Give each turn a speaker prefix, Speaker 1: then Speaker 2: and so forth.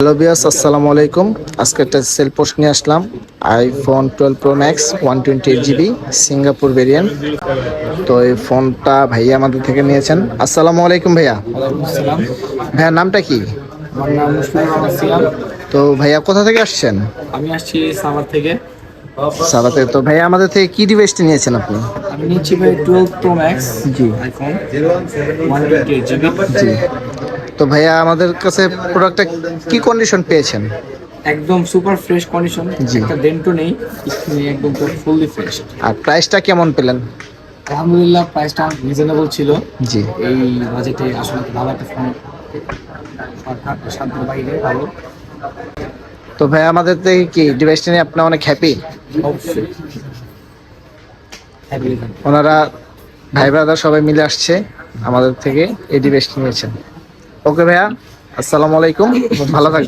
Speaker 1: Hello বিয়াস, আসসালামু আলাইকুম। আজকে একটা সেল পোস্ট নিয়ে আসলাম। IPhone 12 pro max 128 GB Singapore variant. তো এই ফোনটা ভাইয়া আমাদের থেকে নিয়েছেন। আসসালামু আলাইকুম ভাইয়া।
Speaker 2: ওয়ালাইকুম আসসালাম।
Speaker 1: ভাইয়ার নামটা কি?
Speaker 2: আমার নাম মুশফিকুর রহমান সিয়াম।
Speaker 1: তো ভাইয়া কোথা থেকে আসছেন?
Speaker 2: আমি আসছি সাভার থেকে।
Speaker 1: সাবাতে। তো ভাইয়া আমাদের থেকে কি ডিভাইসটি নিয়েছেন আপনি?
Speaker 2: আমি নিচ্ছি ভাই 12 প্রো ম্যাক্স
Speaker 1: জি
Speaker 2: আইফোন 128 জিবি।
Speaker 1: জি। তো ভাইয়া আমাদের কাছে প্রোডাক্টটা কি কন্ডিশন পেয়েছেন?
Speaker 2: একদম সুপার ফ্রেশ কন্ডিশন,
Speaker 1: জি।
Speaker 2: একটা ডেন্টও নেই, কিছু নেই, একদম ফুললি ফ্রেশ।
Speaker 1: আর প্রাইসটা কেমন পেলেন?
Speaker 2: আলহামদুলিল্লাহ, প্রাইসটা রিজনেবল ছিল।
Speaker 1: জি।
Speaker 2: এই বাজেটে আসলে ভালো একটা ফোন, সাধ্যের বাইরে ভালো।
Speaker 1: তো ভাইয়া আমাদের থেকে কি ডিভাইসটা নিয়ে আপনি অনেক হ্যাপি?
Speaker 2: অবশ্যই হ্যাপি।
Speaker 1: ওনারা ভাই ব্রাদার সবাই মিলে আসছে, আমাদের থেকে এই ডিভাইসটি নিয়েছেন। ওকে ভাইয়া, আসসালামু আলাইকুম, ভালো থাকবেন।